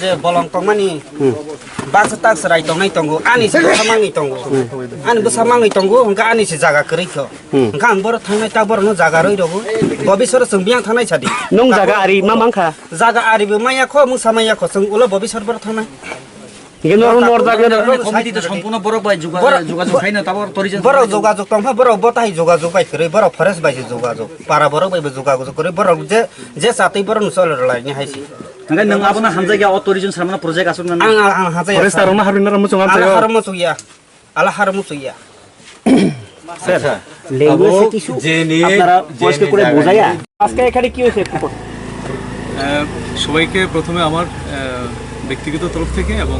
যে বলংতংমানি বাক্স টাক্স রাইতংনাই তঙ্গো আনিসে বসামাङै তঙ্গো आनि बसामाङै तंगो हंका आनिसे जागा करैखो हंका आं बर थांनाय ता बर न जागा रइ रगो बबिसर जों बियां थांनाय सादि नों जागा आरि मा मांखा जागा आरिबो मायाखो मुसा मायाखो जों उला बबिसर बर थांनाय কিন্তু নর জায়গা কমিটি তো সম্পূর্ণ বড় বাই যোগাযোগ হয় না তারপর তরিজন বড় যোগাযোগ তংফা বড় বতাই যোগাযোগ বাই করে বড় ফরেস্ট বাই যোগাযোগ পারা বড় বাই যোগাযোগ করে বড় যে সাতै বড় নুसल लायनि हायसि नों आबना हामजायगा अट'रिजन सारमाना प्रजेक्ट आसुन ना आं हाजाय फरेस्टारना हारबिनार मुचुङा आला हारमुसुया স্যার ল্যাঙ্গুয়েজ কিছু আপনারা বয়স্ক করে বোঝায়া আজকে এখানে কি হয়েছে একটু সবাইকে প্রথমে আমার ব্যক্তিগত তরফ থেকে এবং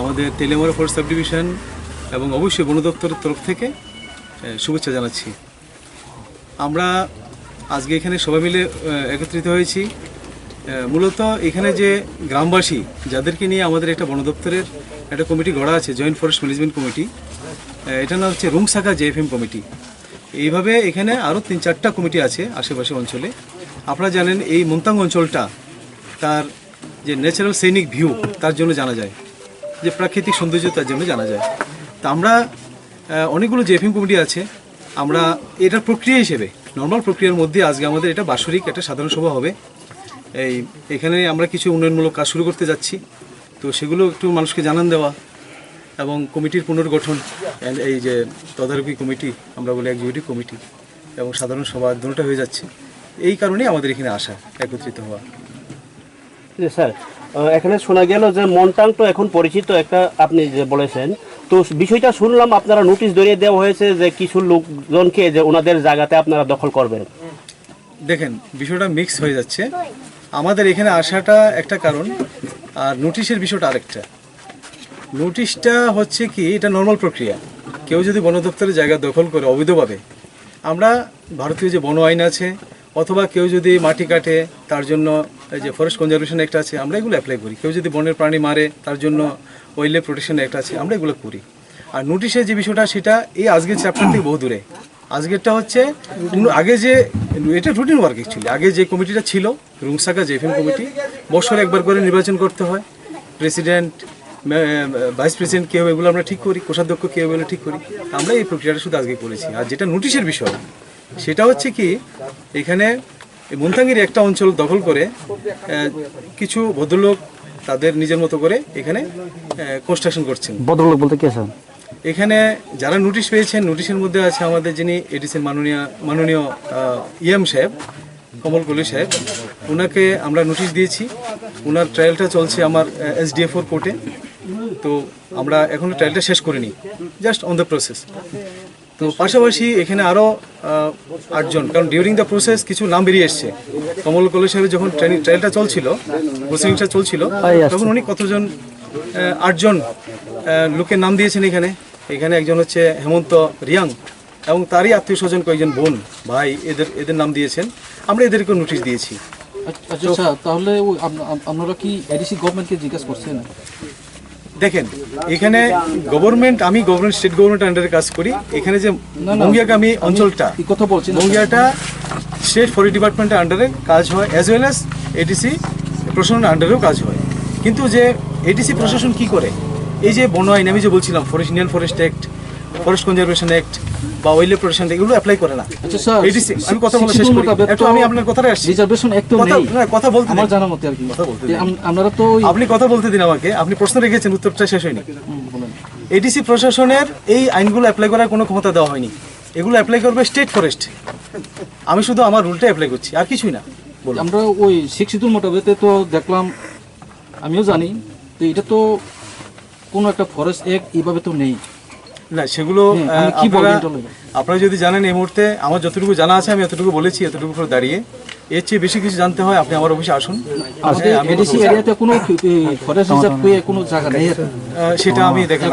আমাদের তেলেমারা ফরেস্ট সাব ডিভিশন এবং অবশ্যই বন দপ্তরের তরফ থেকে শুভেচ্ছা জানাচ্ছি। আমরা আজকে এখানে সবাই মিলে একত্রিত হয়েছি মূলত এখানে যে গ্রামবাসী যাদেরকে নিয়ে আমাদের একটা বন দপ্তরের একটা কমিটি গড়া আছে, জয়েন্ট ফরেস্ট ম্যানেজমেন্ট কমিটি, এটা নাম হচ্ছে রুমসাকা জেএফএম কমিটি। এইভাবে এখানে আরও 3-4টা কমিটি আছে আশেপাশে অঞ্চলে। আপনারা জানেন এই মুন্তাং অঞ্চলটা তার যে ন্যাচারাল সিনিক ভিউ তার জন্য জানা যায়, যে প্রাকৃতিক সৌন্দর্য তার জন্য জানা যায়। তা আমরা অনেকগুলো জেএফএম কমিটি আছে, আমরা এটার প্রক্রিয়া হিসেবে নর্মাল প্রক্রিয়ার মধ্যে আজকে আমাদের এটা বাৎসরিক একটা সাধারণ সভা হবে। এখানে আমরা কিছু উন্নয়নমূলক কাজ শুরু করতে যাচ্ছি, তো সেগুলো একটু মানুষকে জানান দেওয়া এবং কমিটির পুনর্গঠন, এই যে তদারকি কমিটি আমরা বলি এক্সিকিউটিভ কমিটি এবং সাধারণ সভা দুটোটা হয়ে যাচ্ছে। এই কারণেই আমাদের এখানে আসা, একত্রিত হওয়া। স্যার এখানে শোনা গেল যে মন্টাং তো এখন পরিচিত একটা, আপনি যে বলেছেন, তো বিষয়টা শুনলাম আপনারা নোটিশ ধরিয়ে দেওয়া হয়েছে যে কিছু লোকজনকে যে ওনাদের জায়গাতে আপনারা দখল করবেন। দেখেন বিষয়টা মিক্স হয়ে যাচ্ছে, আমাদের এখানে আসাটা একটা কারণ আর নোটিশের বিষয়টা আরেকটা। নোটিশটা হচ্ছে কি, এটা নর্মাল প্রক্রিয়া। কেউ যদি বন দপ্তরের জায়গা দখল করে অবৈধভাবে, আমরা ভারতীয় যে বন আইন আছে অথবা কেউ যদি মাটি কাটে তার জন্য যে ফরেস্ট কনজারভেশন অ্যাক্ট আছে, আমরা এগুলো অ্যাপ্লাই করি। কেউ যদি বনের প্রাণী মারে তার জন্য ওয়াইল্ড লাইফ প্রোটেকশন অ্যাক্ট আছে, আমরা এগুলো করি। আর নোটিশের যে বিষয়টা সেটা এই আজকের চ্যাপ্টার থেকে বহু দূরে। আজকেরটা হচ্ছে আগে যে এটা রুটিন ওয়ার্ক অ্যাকচুয়ালি। আগে যে কমিটিটা ছিল রুমসাকা জেএফএম কমিটি, বছরে একবার করে নির্বাচন করতে হয়, প্রেসিডেন্ট ভাইস প্রেসিডেন্ট কী হবে এগুলো আমরা ঠিক করি, কোষাধ্যক্ষ কী হবে এগুলো ঠিক করি। আমরা এই প্রক্রিয়াটা শুধু আজকে করেছি। আর যেটা নোটিশের বিষয় সেটা হচ্ছে কি, এখানে মুন্তাংয়ের একটা অঞ্চল দখল করে কিছু ভদ্রলোক তাদের নিজের মতো করে এখানে কনস্ট্রাকশন করছেন। ভদ্রলোক বলতে কি স্যার? এখানে যারা নোটিশ পেয়েছেন, নোটিশের মধ্যে আছে আমাদের যিনি এডিসির মাননীয় ইএম সাহেব, কমল কলি সাহেব, ওনাকে আমরা নোটিশ দিয়েছি। ওনার ট্রায়ালটা চলছে আমার SDF4 কোর্টে। তো আমরা এখনও ট্রায়ালটা শেষ করিনি, জাস্ট অন দ্য প্রসেস। তো পাশাপাশি এখানে আরও 8 জন, কারণ ডিউরিং দ্য প্রসেস কিছু নাম বেরিয়ে এসছে। কমল কলি সাহেবের যখন ট্রায়ালটা চলছিল, প্রসিডিংটা চলছিল, তখন উনি কতজন 8 জন লোকের নাম দিয়েছেন এখানে। এখানে একজন হচ্ছে হেমন্ত রিয়াং এবং তারই আত্মীয় স্বজন কয়েকজন বোন ভাই, এদের নাম দিয়েছেন। আমরা এদেরকে নোটিশ দিয়েছি। আচ্ছা, তাহলে আপনারা কি এডিসি গভর্নমেন্টকে জিজ্ঞাসা করছেন? দেখেন এখানে গভর্নমেন্ট, আমি গভর্নমেন্ট স্টেট গভর্নমেন্ট আন্ডারে কাজ করি। এখানে যে মঙ্গিয়াগামী অঞ্চলটা, কথা বলছেন, মঙ্গিয়াটা স্টেট ফরেস্ট ডিপার্টমেন্টের আন্ডারে কাজ হয়, অ্যাজ ওয়েল অ্যাজ এডিসি প্রশাসনের আন্ডারেও কাজ হয়। কিন্তু যে এডিসি প্রশাসন কি করে, এই যে বন আইন আমি যে বলছিলাম, Indian forest act, forest conservation act বা ওয়াইল্ড লাইফ প্রোটেকশন এগুলো অ্যাপ্লাই করে না। আচ্ছা স্যার, এডিসি আমি কথা বলা শেষ করি, একটু আমি আপনার কথাটা আসছি। রিজার্ভেশন অ্যাক্ট তো নেই, কথা বলতে আমার জানা মতে আর কি। কথা বলতে আপনারা তো আপনি কথা বলতে দিন আমাকে, আপনি প্রশ্ন রেখেছেন, উত্তরটা শেষ হয়নি। এডিসি প্রশাসনের এই আইনগুলো অ্যাপ্লাই করার কোনো ক্ষমতা দেওয়া হয়নি, এগুলো অ্যাপ্লাই করবে স্টেট ফরেস্ট। আমি শুধু আমার রুলটা অ্যাপ্লাই করছি, আর কিছুই না। আমরা ওই শিক্ষিতুর মোটাবেতে তো দেখলাম, আমিও জানি, তো এটা তো কোনো একটা ফরেস্ট অ্যাক্ট এইভাবে তো নেই না। সেগুলো আপনারা যদি জানেন, এই মুহূর্তে আমার যতটুকু জানা আছে আমি এতটুকু বলেছি, এতটুকু করে দাঁড়িয়ে। এর চেয়ে বেশি কিছু জানতে হয় আপনি আমার অফিসে আসুন। সেটা আমি দেখেন,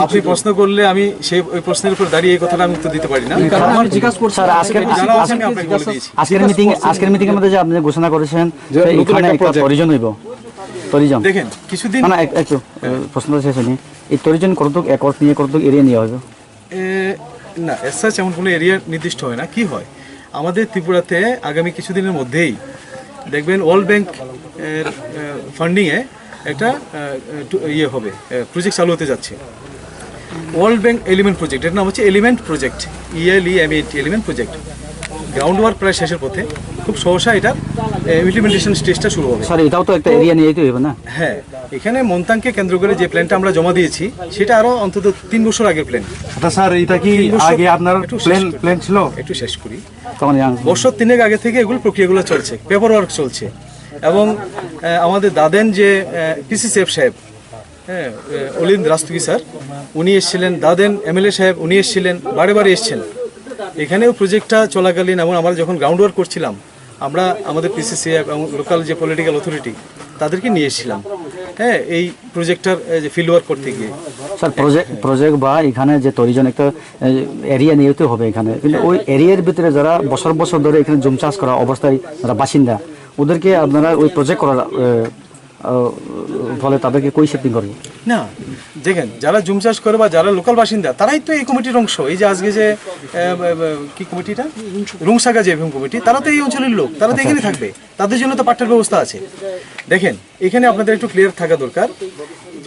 আপনি প্রশ্ন করলে আমি সেই ওই প্রশ্নের উপর দাঁড়িয়ে এই কথাটা আমি উত্তর দিতে পারি না। আজকের মিটিং এর মধ্যে যে আপনি ঘোষণা করেছেন যে এখানে একটা পরিজন হইব, পরিজন দেখেন কিছুদিন না একটু প্রশ্নটা শেষ হয়নি, এই পরিজন কতটুক একর নিয়ে কতটুক এরিয়া নিয়ে হবে না, এসা এমন কোনো এরিয়া নির্দিষ্ট হয় না। কি হয়, আমাদের ত্রিপুরাতে আগামী কিছুদিনের মধ্যেই দেখবেন ওয়ার্ল্ড ব্যাংক ফান্ডিংয়ে একটা ইয়ে হবে, প্রজেক্ট চালু হতে যাচ্ছে। ওয়ার্ল্ড ব্যাংক এলিমেন্ট প্রজেক্ট, এর নাম হচ্ছে element project, ELEMENT element project. Ground work প্রায় শেষের পথে, খুব সহসা এটার ইমপ্লিমেন্টেশন স্টেজটা শুরু হবে। স্যার এটাও তো একটা এরিয়া নিয়ে যেতে হবে না? হ্যাঁ, এখানে মন্তাংকে কেন্দ্র করে যে প্ল্যানটা আমরা জমা দিয়েছি সেটা আরো অন্তত 3 বছর আগের প্ল্যান। আচ্ছা স্যার, এটা কি আগে আপনার প্ল্যান ছিল? একটু শেষ করি। তখন বছর 3 আগে থেকে এগুলো প্রক্রিয়াগুলো চলছে, পেপার ওয়ার্ক চলছে, এবং আমাদের দাদেন যে PCCF সাহেব, হ্যাঁ, অলিন্দ রাস্তুগি স্যার, উনি এসেছিলেন, দাদেন MLA সাহেব উনি এসেছিলেন, বারে বারে এসেছেন এখানেও প্রজেক্টটা চলাকালীন। এবং আমরা যখন গ্রাউন্ড ওয়ার্ক করছিলাম, আমরা আমাদের PCCF এবং লোকাল যে পলিটিক্যাল অথরিটি তাদেরকে নিয়ে এসেছিলাম, হ্যাঁ, এই প্রজেক্টটার যে ফিল্ড ওয়ার্ক করতে গিয়ে। স্যার প্রজেক্ট বা এখানে যে তৈরিজন একটা এরিয়া নিয়েতে হবে এখানে, কিন্তু ওই এরিয়ার ভিতরে যারা বছর বছর ধরে এখানে জুম চাষ করা অবস্থায় যারা বাসিন্দা, ওদেরকে আপনারা ওই প্রজেক্ট করার ফলে তাদেরকে কই শিফটিং করবে না? দেখেন, যারা জুম চাষ করে বা যারা লোকাল বাসিন্দা তারাই তো এই কমিটির অংশ। এই যে আজকে যে কি কমিটিটা, রুংসাগা যে কমিটি, তারা তো এই অঞ্চলের লোক, তারা তো এখানে থাকবে, তাদের জন্য তো পাট্টার ব্যবস্থা আছে। দেখেন, এখানে আপনাদের একটু ক্লিয়ার থাকা দরকার,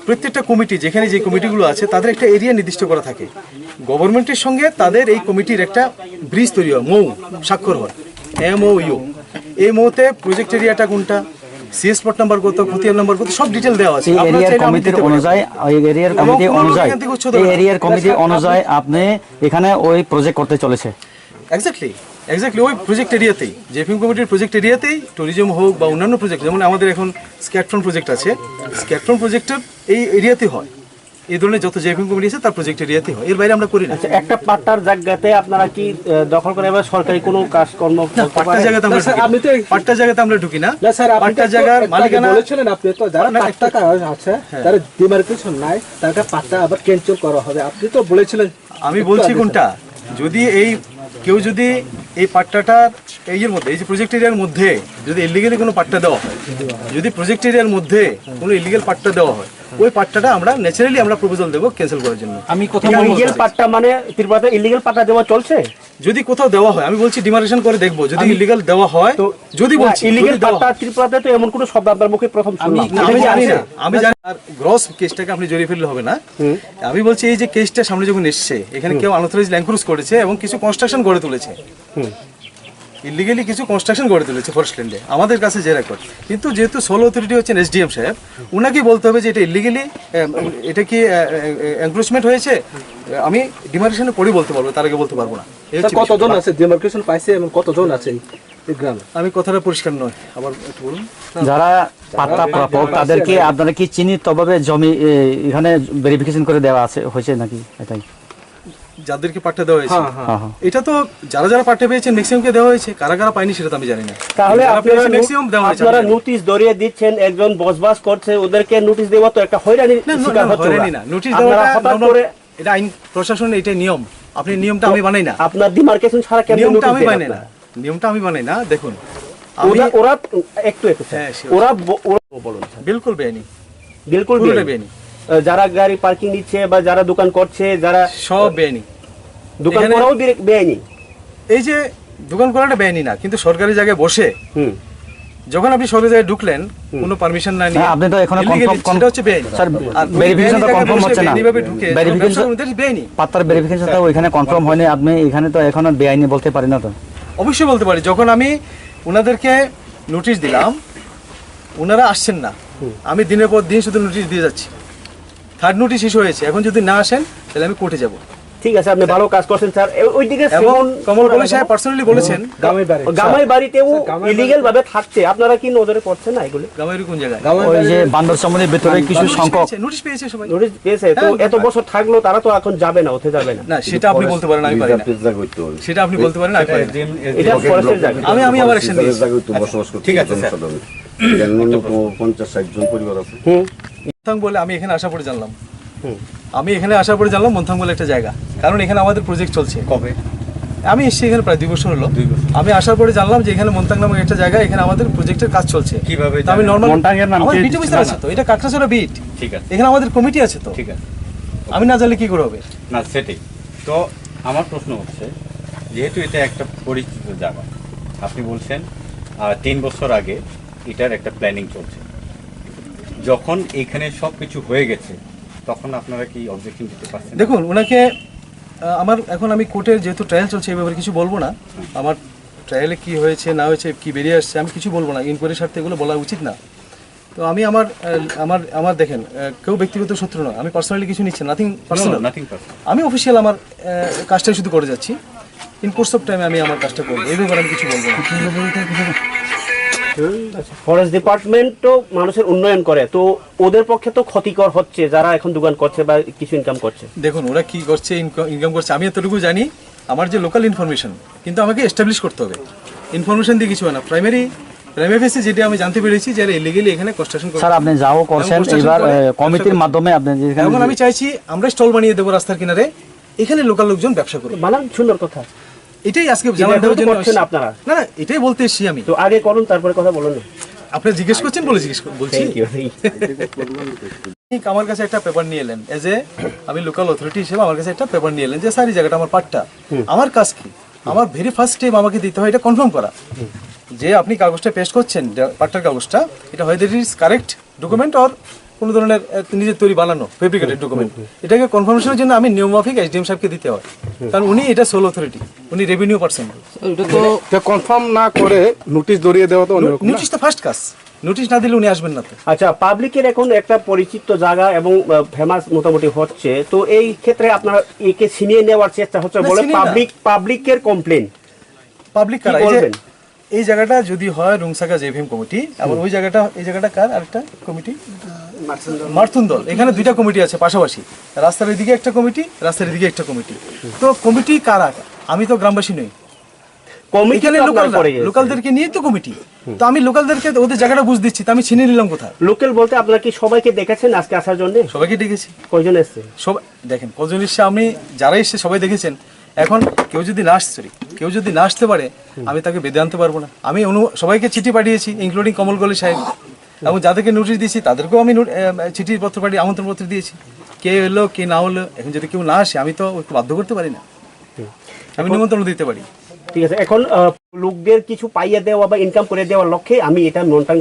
প্রত্যেকটা কমিটি যেখানে যে কমিটিগুলো আছে তাদের একটা এরিয়া নির্দিষ্ট করা থাকে। গভর্নমেন্টের সঙ্গে তাদের এই কমিটির একটা ব্রিজ তৈরি হয়, মৌ স্বাক্ষর হয়, MOU। এই মৌতে প্রজেক্ট এরিয়াটা কোনটা, CS প্লট নাম্বার কত, খতিয়ান নাম্বার কত, সব ডিটেল দেওয়া আছে। এই এরিয়ার কমিটির অনুযায়ী আপনি এখানে ওই প্রজেক্ট করতে চলেছে। এক্স্যাক্টলি ওই প্রজেক্ট এরিয়াতেই, জেপিএম কমিটির প্রজেক্ট এরিয়াতেই ট্যুরিজম হোক বা অন্যান্য প্রজেক্ট, যেমন আমাদের এখন স্ক্যাটফ্রন প্রজেক্ট আছে, স্ক্যাটফ্রন প্রজেক্টের এই এরিয়াতে হয়। এই ধরনের যত জেপিএম কমিটি আছে তার প্রজেক্ট এরিয়াতে হয়, এর বাইরে আমরা করি না। আচ্ছা, একটা পাট্টার জায়গাতে আপনারা কি দখল করে এবার সরকারি কোনো কাজকর্ম? পাট্টার জায়গাতে আমরা আমি তো পাট্টার জায়গাতে আমরা ঢুকি না। না স্যার, আপনি পাট্টার জায়গার মালিকানা বলেছিলেন, আপনি তো যারা পাট্টা কাজ আছে তারা ডিমার্কেশন নাই, তাদের পাট্টা আবার ক্যান্সেল করা হবে, আপনি তো বলেছিলেন। আমি বলছি কোনটা, যদি কেউ যদি এই পাট্টাটার এর মধ্যে, এই যে প্রজেক্ট এরিয়ার মধ্যে যদি ইলিগালি কোনো পাট্টা দেওয়া হয়, যদি প্রজেক্ট এরিয়ার মধ্যে কোনো ইলিগাল পাট্টা দেওয়া হয়, ওই পাট্টাটা আমরা ন্যাচারালি আমরা প্রপোজাল দেবো ক্যান্সেল করার জন্য। আমি ইলিগাল পাট্টা মানে ত্রিপুরাতে ইলিগাল পাট্টা দেওয়া চলছে? যদি কোথাও দেওয়া হয়, আমি বলছি ডিমার্কেশন করে দেখবো, যদি ইলিগাল দেওয়া হয়, তো যদি বলছি ইলিগাল পাট্টা ত্রিপুরাতে তো এমন কোনো শব্দ আপনার মুখে প্রথম শুনলাম। আমি জানি না, আমি জানি আর গ্রস কেসটাকে আপনি জড়িয়ে ফেললে হবে না। আমি বলছি এই যে কেসটা সামনে যখন এসছে, এখানে কেউ আনঅথরাইজড ল্যান্ড ক্রুজ করেছে এবং কিছু কনস্ট্রাকশন গড়ে তুলেছে, ইলিগালি কিছু কনস্ট্রাকশন গড়ে তুলেছে ফরেস্ট ল্যান্ডে, আমাদের কাছে যে রেকর্ড। কিন্তু যেহেতু সোল অথরিটি হচ্ছেন SDM সাহেব, উনাকে বলতে হবে যে এটা ইলিগালি, এটা কি এনক্রোচমেন্ট হয়েছে। আমি ডিমার্কেশনে পরে বলতে পারবো, তার আগে বলতে পারবো না। কতজন আছে ডিমার্কেশন পাইছে এবং কতজন আছে এই গ্রামে? আমি কথাটা পরিষ্কার নয়, আবার একটু বলুন। যারা পাট্টা প্রাপক তাদেরকে আপনারা কি চিহ্নিতভাবে জমি এখানে ভেরিফিকেশন করে দেওয়া আছে হয়েছে নাকি? এটাই যাদেরকে পাট্টা দেওয়া হয়েছে, এটা তো যারা যারা পাট্টা পেয়েছেন ম্যাক্সিমামকে দেওয়া হয়েছে, কারা কারা পায়নি সেটা তো আমি জানি না। তাহলে ম্যাক্সিমাম দেওয়া হয়েছে। আপনারা নোটিশ ধরিয়ে দিচ্ছেন, একজন বসবাস করছে, ওদেরকে নোটিশ দেওয়া তো একটা হয়রানি শিকার হচ্ছে না। নোটিশ দেওয়াটা এটা আইন প্রশাসনের এটাই নিয়ম, আপনি নিয়মটা আমি বানাই না। আপনার ডিমার্কেশন ছাড়া কেন নিয়মটা আমি বানাই না, নিয়মটা আমি বানাই না। দেখুন, ওরা একটু ওরা বলুন বিলকুল বেআইনি, বিলকুল বেআইনি। যারা গাড়ি পার্কিং দিচ্ছে বা যারা দোকান করছে, যারা সব বেআইনি। দোকান করাও বেআইনি। এই যে দোকান করাটা বেআইনি না, কিন্তু সরকারি জায়গায় বসে যখন আপনি সরকারি জায়গায় ঢুকলেন কোনো পারমিশন না নিয়ে, আপনি তো এখনো সেটা হচ্ছে বেআইনি। স্যার ভেরিফিকেশনটা কনফার্ম হচ্ছে না, ভেরিফিকেশন বেআইনি, পাত্তার ভেরিফিকেশনটা ওইখানে কনফার্ম হয়নি, আপনি এখানে তো এখনো বেআইনি বলতে পারেন না। তো অবশ্যই বলতে পারি, যখন আমি ওনাদেরকে নোটিশ দিলাম, ওনারা আসছেন না, আমি দিনের পর দিন শুধু নোটিশ দিয়ে যাচ্ছি। থার্ড নোটিশ ইস্যু হয়েছে, এখন যদি না আসেন তাহলে আমি কোর্টে যাব। ঠিক আছে, আপনি ভালো কাজ করছেন স্যার। ওইদিকে কমল বলে সাহেব পার্সোনালি বলেছেন গামাই বাড়িতেও ইলিগাল ভাবে থাকছে, আপনারা কি নজরে পড়ছেন না এগুলো? গামাইরি কোন জায়গায়? ওই যে বান্দর সমুদ্রের ভিতরে কিছু সংখ্যক নোটিশ পেয়েছে, সবাই নোটিশ পেয়েছে, তো এত বছর থাকলো তারা তো এখন যাবে না, ওঠে যাবে না। না, সেটা আপনি বলতে পারেন, আমি পারি না। সেটা আপনি বলতে পারেন, আমি পারি না। এটা ফরেস্টের জায়গা, আমি আবার অ্যাকশন নিয়েছি। বসবাস করতে। ঠিক আছে স্যার। ন্যূনতম 50-60 জন পরিবার আছে। মন্থাং বলে আমি এখানে আসার পরে জানলাম, মন্থাং বলে একটা জায়গা, কারণ এখানে আমাদের প্রজেক্ট চলছে। কবে আমি এসেছি এখানে? প্রায় 2 বছর হলো। আমি আসার পরে জানলাম যে এখানে মন্থাং নামক একটা জায়গা, এখানে আমাদের প্রজেক্টের কাজ চলছে। কিভাবে? আমি নরমাল মন্টাংয়ের নাম কি বিট অফিসার আছে তো, এটা কাকড়াছড়া বিট। ঠিক আছে, এখানে আমাদের কমিটি আছে তো। ঠিক আছে, আমি না জানলে কি করে হবে? না সেটাই তো আমার প্রশ্ন হচ্ছে, যেহেতু এটা একটা পরিচিত জায়গা, আপনি বলছেন 3 বছর আগে এটার একটা প্ল্যানিং চলছে। যখন এখানে সব কিছু হয়ে গেছে তখন আপনারা কি অবজেকশন দিতে পারছেন? দেখুন ওনাকে এখন আমি কোর্টের যেহেতু ট্রায়াল চলছে এই ব্যাপারে কিছু বলবো না। আমার ট্রায়ালে কি হয়েছে না হয়েছে কি বেরিয়ে আসছে আমি কিছু বলবো না, ইনকোয়ারির স্বার্থে এগুলো বলা উচিত না। তো আমি আমার দেখেন কেউ ব্যক্তিগত শত্রু নয়, আমি পার্সোনালি কিছু নিচ্ছি, নাথিং পার্সোনাল। আমি অফিসিয়াল আমার কাজটাই শুধু করে যাচ্ছি। ইন কোর্স অফ টাইমে আমি আমার কাজটা করবো, এই ব্যাপারে আমি কিছু বলবো না। ফরেস্ট ডিপার্টমেন্টও মানুষের উন্নয়ন করে, তো ওদের পক্ষে তো ক্ষতিকর হচ্ছে যারা এখন দোকান করছে বা কিছু ইনকাম করছে। দেখুন ওরা কি করছে, ইনকাম করছে, আমি এতটুকু জানি। আমার যে লোকাল ইনফরমেশন কিন্তু আমাকে এস্টাবলিশ করতে হবে, ইনফরমেশন দিয়ে কিছু হয় না। প্রাইমারি ফেসে যেটা আমি জানতে পেরেছি যে ইলিগালি এখানে কনস্ট্রাকশন করছে। স্যার আপনি যাও করছেন এবার কমিটির মাধ্যমে আপনি যেখানে এখন আমি চাইছি আমরা স্টল বানিয়ে দেবো রাস্তার কিনারে, এখানে লোকাল লোকজন ব্যবসা করবে। বানান সুন্দর কথা, এটাই আজকে জানার জন্য করছেন আপনারা। না না এটাই বলতে এসেছি আমি। তো আগে করুন তারপরে কথা বলুন। আপনি জিজ্ঞেস করছেন বলে বলছি। Thank you. আমার কাছে একটা পেপার নিয়ে এলেন, এজ এ আমি লোকাল অথরিটি হিসেবে আমার কাছে একটা পেপার নিয়ে এলেন যে স্যার এই জায়গাটা আমার পাট্টা। আমার কাজ কি, আমার ভেরি ফার্স্ট স্টেপ আমাকে দিতে হয় এটা কনফার্ম করা যে আপনি কাগজটা পেস্ট করছেন, পাট্টার কাগজটা, এটা হয় that is correct document or কোনো ধরনের নিজের তৈরি বানানো ফেব্রিকেটেড ডকুমেন্ট। এটাকে কনফার্মেশনের জন্য আমি নিয়মমাফিক এসডিএম সাহেবকে দিতে হয়, কারণ উনি এটা সোল অথরিটি, উনি রেভিনিউ পার্সন। এটা তো কনফার্ম না করে নোটিশ ধরিয়ে দেওয়া তো অন্যরকম। নোটিশ তো ফার্স্ট কাজ, নোটিশ না দিলে উনি আসবেন না তো। আচ্ছা, পাবলিকের এখন একটা পরিচিত জায়গা এবং ফেমাস মোটামুটি হচ্ছে, তো এই ক্ষেত্রে আপনারা একে ছিনিয়ে নেওয়ার চেষ্টা হচ্ছে না, বলে ছিনিয়ে না। পাবলিকের কমপ্লেন পাবলিক কি কারা, বলবেন? এই জায়গাটা যদি হয় রুংসাকা জেভিএম কমিটি, এবং ওই জায়গাটা এই জায়গাটা কার আরেকটা কমিটি মার্থুন দল, এখানে দুইটা কমিটি আছে পাশাপাশি, রাস্তার এদিকে একটা কমিটি, রাস্তার এদিকে একটা কমিটি। তো কমিটি কারা, আমি তো গ্রামবাসী নই, এখানে লোকালদেরকে নিয়ে তো কমিটি। তো আমি লোকালদেরকে ওদের জায়গাটা বুঝ দিচ্ছি, তো আমি ছিনিয়ে নিলাম কোথায়? লোকাল বলতে আপনারা কি সবাইকে দেখেছেন আজকে আসার জন্য? সবাইকে ডেকেছি। কয়জন এসছে? সবাই দেখেন কজন এসছে, আমি যারা এসছে সবাই দেখেছেন। এখন কেউ যদি না আসতে পারে আমি তাকে বেঁধে আনতে পারবো না। আমি সবাইকে চিঠি পাঠিয়েছি ইনক্লুডিং কমল গলি সাহেব, এবং যাদেরকে নোটিশ দিয়েছি তাদেরকেও আমি চিঠির পত্র পাঠিয়ে আমন্ত্রণ পত্র দিয়েছি। কে এলো কে না হলো, এখন যদি কেউ না আসে আমি তো বাধ্য করতে পারি না, আমি নিমন্ত্রণ দিতে পারি। ঠিক আছে, এখন লোকদের কিছু পাইয়ে দেওয়া বা ইনকাম করে দেওয়ার লক্ষ্যে আমি এটা মনটাং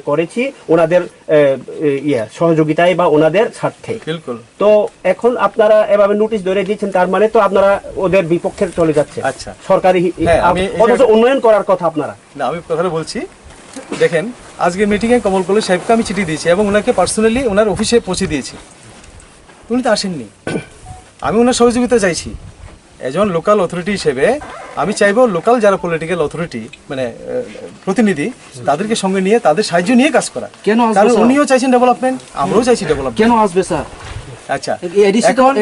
করেছি ওনাদের সহযোগিতায় বা ওনাদের স্বার্থে। বিলকুল। তো এখন আপনারা এভাবে নোটিশ ধরে দিচ্ছেন, তার মানে তো আপনারা ওদের বিপক্ষে চলে যাচ্ছে। আচ্ছা, সরকারি অথচ উন্নয়ন করার কথা আপনারা না। আমি কথাটা বলছি, দেখেন আজকে মিটিংয়ে কমল কলেজ সাহেবকে আমি চিঠি দিয়েছি এবং ওনাকে পার্সোনালি ওনার অফিসে পৌঁছে দিয়েছি, উনি তো আসেননি। আমি ওনার সহযোগিতা চাইছি একজন লোকাল অথরিটি হিসেবে। আমি চাইবো লোকাল যারা পলিটিক্যাল অথরিটি মানে প্রতিনিধি তাদেরকে সঙ্গে নিয়ে তাদের সাহায্য নিয়ে কাজ করা। কেন আসবে কারণ স্যার? উনিও চাইছেন ডেভেলপমেন্ট, আমরাও চাইছি ডেভেলপমেন্ট। কেন আসবে স্যার? আচ্ছা,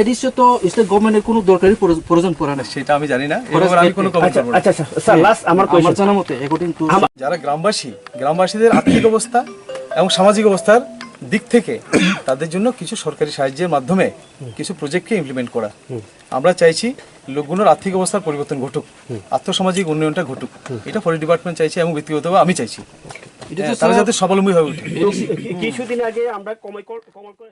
এডিসি তো স্টেট গভর্নমেন্টের কোনো দরকারি প্রয়োজন পড়ে না, সেটা আমি জানি না, এবার আমি কোনো কমেন্ট করব না। আচ্ছা স্যার, লাস্ট আমার জানা মতে অ্যাকর্ডিং টু যারা গ্রামবাসীদের আর্থিক অবস্থা এবং সামাজিক অবস্থার দিক থেকে তাদের জন্য কিছু সরকারি সাহায্যের মাধ্যমে কিছু প্রজেক্টকে ইমপ্লিমেন্ট করা। আমরা চাইছি লোকগুলোর আর্থিক অবস্থার পরিবর্তন ঘটুক, আর্থসামাজিক উন্নয়নটা ঘটুক, এটা ফরেস্ট ডিপার্টমেন্ট চাইছে এবং ব্যক্তিগতভাবে আমি চাইছি তারা যাতে স্বাবলম্বী হয়ে ওঠে। কিছুদিন আগে আমরা কমল করে